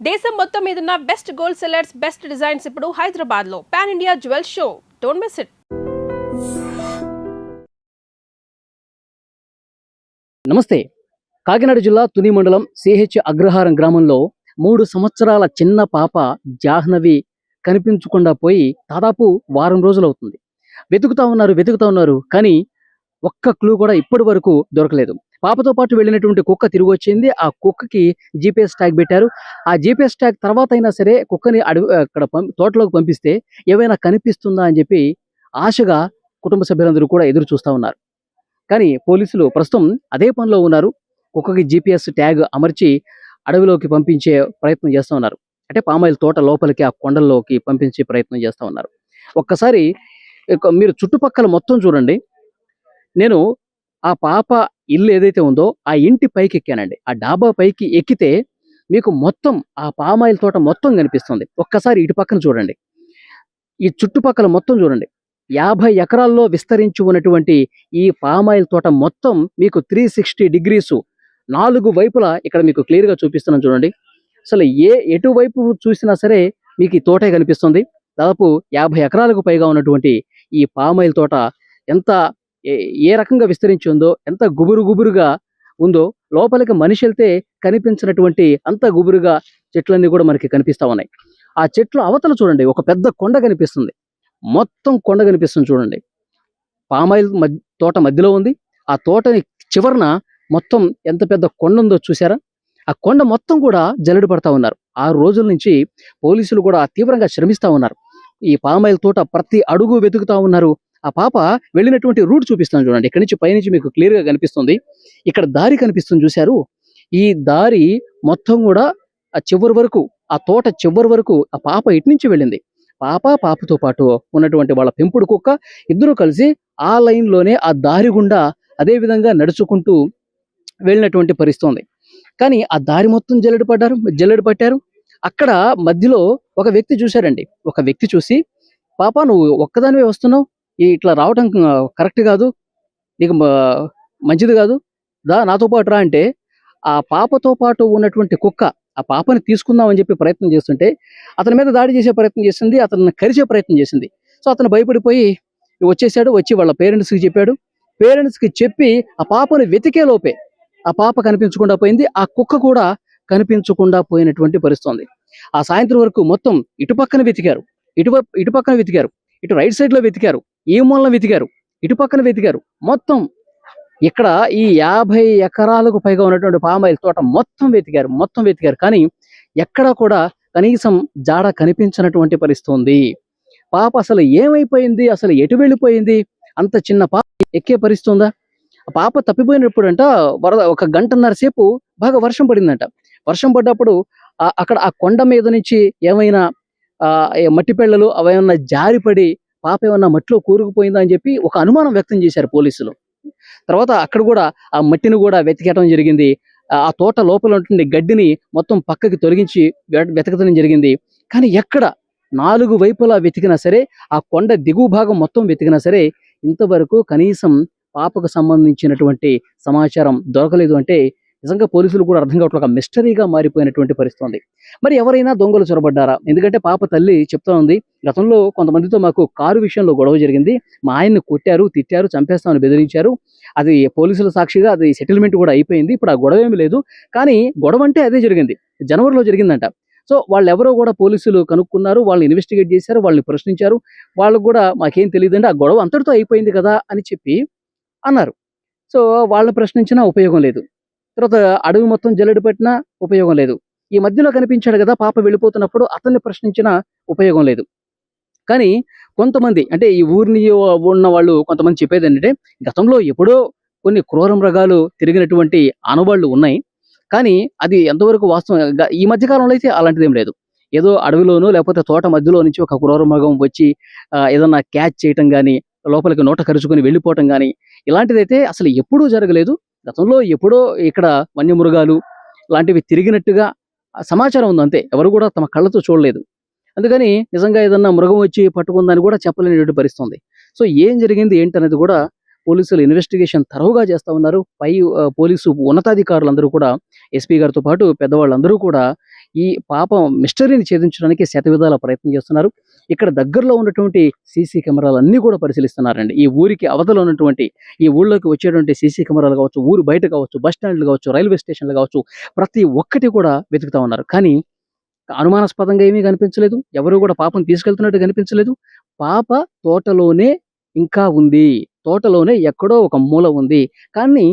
దేశం మొత్తం మీదున్న best gold sellers, best designs ఇప్పుడు హైదరాబాద్ లో pan India jewel show. Don't miss it. నమస్తే. కాకినాడ జిల్లా తుని మండలం సిహెచ్ అగ్రహారం గ్రామంలో 3 సంవత్సరాల చిన్న పాప జాహ్నవి కనిపించకుండా పోయి దాదాపు వారం రోజులవుతుంది. వెతుకుతా ఉన్నారు. కానీ ఒక్క క్లూ కూడా ఇప్పటి వరకు దొరకలేదు. పాపతో పాటు వెళ్ళినటువంటి కుక్క తిరిగొచ్చింది. ఆ కుక్కకి జీపీఎస్ ట్యాగ్ పెట్టారు. ఆ జీపీఎస్ ట్యాగ్ తర్వాత అయినా సరే కుక్కని అక్కడ తోటలోకి పంపిస్తే ఏమైనా కనిపిస్తుందా అని చెప్పి ఆశగా కుటుంబ సభ్యులందరూ కూడా ఎదురు చూస్తా ఉన్నారు. కానీ పోలీసులు ప్రస్తుతం అదే పనిలో ఉన్నారు. కుక్కకి జీపీఎస్ ట్యాగ్ అమర్చి అడవిలోకి పంపించే ప్రయత్నం చేస్తూ ఉన్నారు. అంటే పామాయిల్ తోట లోపలికి ఆ కొండల్లోకి పంపించే ప్రయత్నం చేస్తూ ఉన్నారు. ఒక్కసారి మీరు చుట్టుపక్కల మొత్తం చూడండి. నేను ఆ పాప ఇల్లు ఏదైతే ఉందో ఆ ఇంటి పైకి ఎక్కానండి. ఆ డాబా పైకి ఎక్కితే మీకు మొత్తం ఆ పామాయిల్ తోట మొత్తం కనిపిస్తుంది. ఒక్కసారి ఇటు పక్కన చూడండి. ఈ చుట్టుపక్కల మొత్తం చూడండి. 50 ఎకరాల్లో విస్తరించి ఉన్నటువంటి ఈ పామాయిల్ తోట మొత్తం మీకు 360 డిగ్రీసు 4 వైపులా ఇక్కడ మీకు క్లియర్‌గా చూపిస్తున్నాను చూడండి. అసలు ఎటువైపు చూసినా సరే మీకు ఈ తోటే కనిపిస్తుంది. దాదాపు 50 ఎకరాలకు పైగా ఉన్నటువంటి ఈ పామాయిల్ తోట ఎంత ఏ ఏ రకంగా విస్తరించి ఉందో, ఎంత గుబురుగా ఉందో, లోపలికి మనిషి ఎళ్తే కనిపించినటువంటి అంత గుబురుగా చెట్లన్నీ కూడా మనకి కనిపిస్తా ఉన్నాయి. ఆ చెట్లు అవతల చూడండి ఒక పెద్ద కొండ కనిపిస్తుంది. మొత్తం కొండ కనిపిస్తుంది చూడండి. పామాయిల్ తోట మధ్యలో ఉంది. ఆ తోటని చివరన మొత్తం ఎంత పెద్ద కొండ ఉందో చూసారా? ఆ కొండ మొత్తం కూడా జల్లెడ పడతా ఉన్నారు. 6 రోజుల నుంచి పోలీసులు కూడా తీవ్రంగా శ్రమిస్తా ఉన్నారు. ఈ పామాయిల్ తోట ప్రతి అడుగు వెతుకుతా ఉన్నారు. ఆ పాప వెళ్ళినటువంటి రూట్ చూపిస్తాను చూడండి. ఇక్కడి నుంచి పైనుంచి మీకు క్లియర్‌గా కనిపిస్తుంది. ఇక్కడ దారి కనిపిస్తుంది చూసారు? ఈ దారి మొత్తం కూడా ఆ చివరి వరకు, ఆ తోట చివరి వరకు ఆ పాప ఇటు నుంచి వెళ్ళింది. పాపతో పాటు ఉన్నటువంటి వాళ్ళ పెంపుడు కుక్క ఇద్దరు కలిసి ఆ లైన్‌లోనే ఆ దారి గుండా అదే విధంగా నడుచుకుంటూ వెళ్ళినటువంటి పరిస్థితి ఉంది. కానీ ఆ దారి మొత్తం జల్లెడ పట్టారు. అక్కడ మధ్యలో ఒక వ్యక్తి చూశారండి. ఒక వ్యక్తి చూసి, "పాప నువ్వు ఒక్కదానివే వస్తున్నావు. ఇట్లా రావటం కరెక్ట్ కాదు. నీకు మంచిది కాదు. నాతో పాటు రా" అంటే ఆ పాపతో పాటు ఉన్నటువంటి కుక్క ఆ పాపని తీసుకుందాం అని చెప్పి ప్రయత్నం చేస్తుంటే అతని మీద దాడి చేసే ప్రయత్నం చేసింది. అతన్ని కరిచే ప్రయత్నం చేసింది. సో అతను భయపడిపోయి వచ్చేసాడు. వచ్చి వాళ్ళ పేరెంట్స్‌కి చెప్పాడు. పేరెంట్స్‌కి చెప్పి ఆ పాపని వెతికే లోపే ఆ పాప కనిపించకుండా పోయింది. ఆ కుక్క కూడా కనిపించకుండా పోయినటువంటి పరిస్థితి ఉంది. ఆ సాయంత్రం వరకు మొత్తం ఇటు పక్కన వెతికారు. ఇటు పక్కన వెతికారు. ఇటు రైట్ సైడ్‌లో వెతికారు. ఈ మూలన వెతికారు. ఇటు పక్కన వెతికారు. మొత్తం ఇక్కడ ఈ 50 ఎకరాలకు పైగా ఉన్నటువంటి పామాయిల్ తోట మొత్తం వెతికారు. కానీ ఎక్కడా కూడా కనీసం జాడ కనిపించనటువంటి పరిస్థితి ఉంది. పాప అసలు ఏమైపోయింది? అసలు ఎటు వెళ్ళిపోయింది? అంత చిన్న పాప ఎక్కే పరిస్థితి ఉందా? ఆ పాప తప్పిపోయినప్పుడంట ఒక గంటన్నర సేపు బాగా వర్షం పడిందంట. వర్షం పడ్డప్పుడు అక్కడ ఆ కొండ మీద నుంచి ఏమైనా మట్టి పెళ్ళలు అవేమన్నా జారిపడి పాప ఏమన్నా మట్టిలో కూరుకుపోయిందా అని చెప్పి ఒక అనుమానం వ్యక్తం చేశారు పోలీసులు. తర్వాత అక్కడ కూడా ఆ మట్టిని కూడా వెతికటం జరిగింది. ఆ తోట లోపల ఉన్నటువంటి గడ్డిని మొత్తం పక్కకి తొలగించి వెతకడం జరిగింది. కానీ ఎక్కడ 4 వైపులా వెతికినా సరే, ఆ కొండ దిగువ భాగం మొత్తం వెతికినా సరే ఇంతవరకు కనీసం పాపకు సంబంధించినటువంటి సమాచారం దొరకలేదు. అంటే నిజంగా పోలీసులు కూడా అర్థం కావట్లేదు. ఒక మిస్టరీగా మారిపోయినటువంటి పరిస్థితి ఉంది. మరి ఎవరైనా దొంగలు చొరబడ్డారా? ఎందుకంటే పాప తల్లి చెప్తా ఉంది, గతంలో కొంతమందితో మాకు కారు విషయంలో గొడవ జరిగింది. మా ఆయన్ని కొట్టారు, తిట్టారు, చంపేస్తామని బెదిరించారు. అది పోలీసుల సాక్షిగా అది సెటిల్మెంట్ కూడా అయిపోయింది. ఇప్పుడు ఆ గొడవ ఏమి లేదు. కానీ గొడవ అంటే అదే జరిగింది. జనవరిలో జరిగిందంట. సో వాళ్ళెవరో కూడా పోలీసులు కనుక్కున్నారు. వాళ్ళని ఇన్వెస్టిగేట్ చేశారు. వాళ్ళని ప్రశ్నించారు. వాళ్ళకు కూడా మాకేం తెలీదండి. ఆ గొడవ అంతటితో అయిపోయింది కదా అని చెప్పి అన్నారు. సో వాళ్ళని ప్రశ్నించినా ఉపయోగం లేదు. తర్వాత అడవి మొత్తం జల్లెడ పట్టినా ఉపయోగం లేదు. ఈ మధ్యలో కనిపించాడు కదా పాప వెళ్ళిపోతున్నప్పుడు, అతన్ని ప్రశ్నించినా ఉపయోగం లేదు. కానీ కొంతమంది అంటే ఈ ఊరిని ఉన్న వాళ్ళు కొంతమంది చెప్పేదేంటంటే, గతంలో ఎప్పుడో కొన్ని క్రూర మృగాలు తిరిగినటువంటి ఆనవాళ్లు ఉన్నాయి. కానీ అది ఎంతవరకు వాస్తవం ఈ మధ్య కాలంలో అయితే అలాంటిదేం లేదు. ఏదో అడవిలోనో లేకపోతే తోట మధ్యలో నుంచి ఒక క్రూర మృగం వచ్చి ఏదన్నా క్యాచ్ చేయటం గాని, లోపలికి నోట కరుచుకొని వెళ్ళిపోవటం గాని ఇలాంటిదైతే అసలు ఎప్పుడూ జరగలేదు. గతంలో ఎప్పుడో ఇక్కడ వన్యమృగాలు లాంటివి తిరిగినట్టుగా సమాచారం ఉంది అంతే. ఎవరు కూడా తమ కళ్ళతో చూడలేదు. అందుకని నిజంగా ఏదన్నా మృగం వచ్చి పట్టుకుందని కూడా చెప్పలేనటువంటి పరిస్థితి ఉంది. సో ఏం జరిగింది ఏంటనేది కూడా పోలీసులు ఇన్వెస్టిగేషన్ తరోగా చేస్తా ఉన్నారు. పోలీసు ఉన్నతాధికారులందరూ కూడా ఎస్పీ గారితో పాటు పెద్దవాళ్ళందరూ కూడా ఈ పాప మిస్టరీని ఛేదించడానికి శతవిధాల ప్రయత్నం చేస్తున్నారు. ఇక్కడ దగ్గరలో ఉన్నటువంటి సీసీ కెమెరాలన్నీ కూడా పరిశీలిస్తున్నారండి. ఈ ఊరికి అవతల ఉన్నటువంటి, ఈ ఊళ్ళోకి వచ్చేటువంటి సీసీ కెమెరాలు కావచ్చు, ఊరు బయట కావచ్చు, బస్ స్టాండ్‌లు కావచ్చు, రైల్వే స్టేషన్‌లు కావచ్చు, ప్రతి ఒక్కటి కూడా వెతుకుతా ఉన్నారు. కానీ అనుమానాస్పదంగా ఏమీ కనిపించలేదు. ఎవరు కూడా పాపను తీసుకెళ్తున్నట్టు కనిపించలేదు. పాప తోటలోనే ఇంకా ఉంది. తోటలోనే ఎక్కడో ఒక మూల ఉంది. కానీ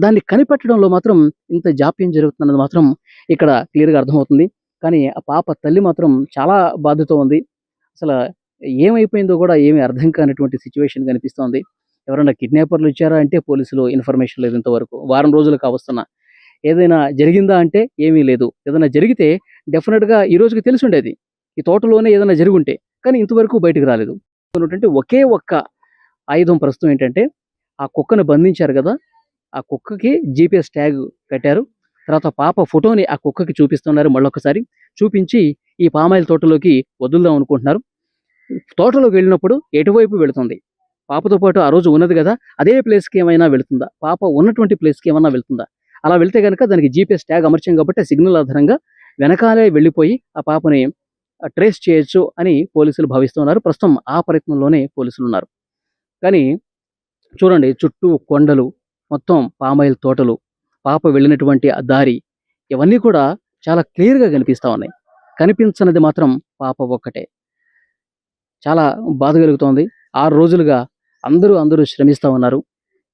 దాన్ని కనిపెట్టడంలో మాత్రం ఇంత జాప్యం జరుగుతుందన్నది మాత్రం ఇక్కడ క్లియర్‌గా అర్థమవుతుంది. కానీ ఆ పాప తల్లి మాత్రం చాలా బాధతో ఉంది. అసల ఏమైపోయిందో కూడా ఏమి అర్థం కానటువంటి సిట్యుయేషన్ కనిపిస్తోంది. ఎవరైనా కిడ్నాపర్‌లు వచ్చారా అంటే పోలీసులు ఇన్ఫర్మేషన్ లేదు ఇంతవరకు. వారం రోజులు కావస్తున్నా. ఏదైనా జరిగిందా అంటే ఏమీ లేదు. ఏదైనా జరిగితే డెఫినిట్‌గా ఈ రోజుకి తెలిసుండేది. ఈ తోటలోనే ఏదైనా జరిగుంటే. కానీ ఇంతవరకు బయటికి రాలేదు. ఉన్నటువంటి ఒకే ఒక్క ఆయుధం ప్రస్తుతం ఏంటంటే, ఆ కుక్కను బంధించారు గదా! ఆ కుక్కకి జీపీఎస్ ట్యాగ్ కట్టారు. తర్వాత పాప ఫోటోని ఆ కుక్కకి చూపిస్తున్నారు మళ్ళొక్కసారి. చూపించి ఈ పామాయిల్ తోటలోకి వదులుదాం అనుకుంటున్నారు. తోటలోకి వెళ్ళినప్పుడు ఎటువైపు వెళుతుంది? పాపతో పాటు ఆ రోజు ఉన్నది గదా! అదే ప్లేస్‌కి ఏమైనా వెళుతుందా? పాప ఉన్నటువంటి ప్లేస్‌కి ఏమన్నా వెళ్తుందా? అలా వెళ్తే గనక దానికి జీపీఎస్ ట్యాగ్ అమర్చాం కాబట్టి ఆ సిగ్నల్ ఆధారంగా వెనకాలే వెళ్ళిపోయి ఆ పాపని ట్రేస్ చేయొచ్చు అని పోలీసులు భావిస్తున్నారు. ప్రస్తుతం ఆ ప్రయత్నంలోనే పోలీసులున్నారు. కానీ చూడండి, చుట్టూ కొండలు, మొత్తం పామాయిల్ తోటలు, పాప వెళ్ళినటువంటి ఆ దారి, ఇవన్నీ కూడా చాలా క్లియర్‌గా కనిపిస్తా ఉన్నాయి. కనిపించనిది మాత్రం పాప ఒక్కటే. చాలా బాధ కలుగుతోంది. 6 రోజులుగా అందరూ శ్రమిస్తా ఉన్నారు.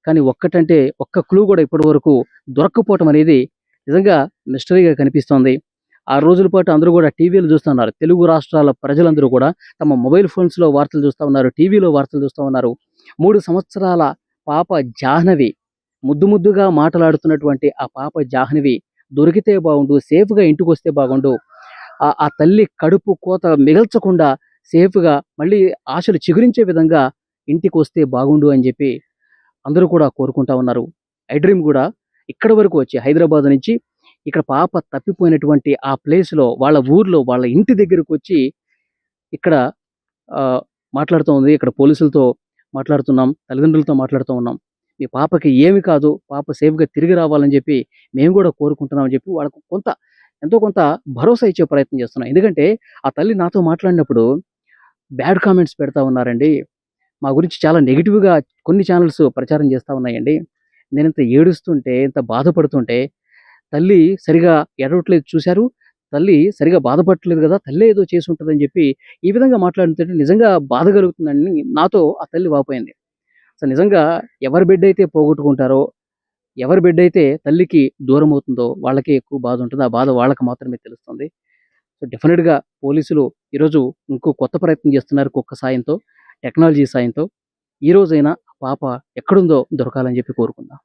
కానీ ఒక్కటంటే ఒక్క క్లూ కూడా ఇప్పటి వరకు దొరక్కపోవటం అనేది నిజంగా మిస్టరీగా కనిపిస్తోంది. 6 రోజుల పాటు అందరూ కూడా టీవీలు చూస్తున్నారు. తెలుగు రాష్ట్రాల ప్రజలందరూ కూడా తమ మొబైల్ ఫోన్స్‌లో వార్తలు చూస్తా ఉన్నారు. టీవీలో వార్తలు చూస్తా ఉన్నారు. 3 సంవత్సరాల పాప జాహ్నవి, ముద్దుగా మాటలాడుతున్నటువంటి ఆ పాప జాహ్నవి దొరికితే బాగుండు, సేఫ్‌గా ఇంటికొస్తే బాగుండు. ఆ తల్లి కడుపు కోత మిగల్చకుండా సేఫ్‌గా మళ్ళీ ఆశలు చిగురించే విధంగా ఇంటికొస్తే బాగుండు అని చెప్పి అందరూ కూడా కోరుకుంటా ఉన్నారు. ఐ డ్రీమ్ గూడా ఇక్కడి వరకు వచ్చి హైదరాబాద్ నుంచి ఇక్కడ పాప తప్పిపోయినటువంటి ఆ ప్లేస్‌లో, వాళ్ళ ఊర్లో, వాళ్ళ ఇంటి దగ్గరకొచ్చి ఇక్కడ ఆహ్, మాట్లాడుతూ ఉంది. ఇక్కడ పోలీసులతో మాట్లాడుతున్నాం. తల్లిదండ్రులతో మాట్లాడుతూ ఉన్నాం. మీ పాపకి ఏమి కాదు. పాప సేఫ్‌గా తిరిగి రావాలని చెప్పి మేము గూడా కోరుకుంటున్నాం అని చెప్పి వాళ్ళకు ఎంతో కొంత భరోసా ఇచ్చే ప్రయత్నం చేస్తున్నాం. ఎందుకంటే ఆ తల్లి నాతో మాట్లాడినప్పుడు బ్యాడ్ కామెంట్స్ పెడతా ఉన్నారండి. మా గురించి చాలా నెగెటివ్‌గా కొన్ని ఛానెల్స్ ప్రచారం చేస్తా ఉన్నాయండి. నేనింత ఏడుస్తుంటే, ఇంత బాధపడుతుంటే, తల్లి సరిగా ఏడవట్లేదు చూసారు. తల్లి సరిగా బాధపడట్లేదు గదా! తల్లే ఏదో చేసుంటదని జెప్పి, ఈ విధంగా మాట్లాడుతుంటే నిజంగా బాధ కలుగుతుందని నాతో ఆ తల్లి వాపోయింది. అసలు నిజంగా ఎవరి బిడ్డైతే పోగొట్టుకుంటారో, ఎవరి బిడ్డైతే తల్లికి దూరమవుతుందో వాళ్ళకే ఎక్కువ బాధుంటది. ఆ బాధ వాళ్ళకి మాత్రమే తెలుస్తుంది. సో, డెఫినిట్‌గా పోలీసులు ఈరోజు ఇంకో కొత్త ప్రయత్నం చేస్తున్నారు కుక్క సాయంతో, టెక్నాలజీ సాయంతో. ఈ రోజైనా పాప ఎక్కడుందో దొరకాలని జెప్పి కోరుకుందాం.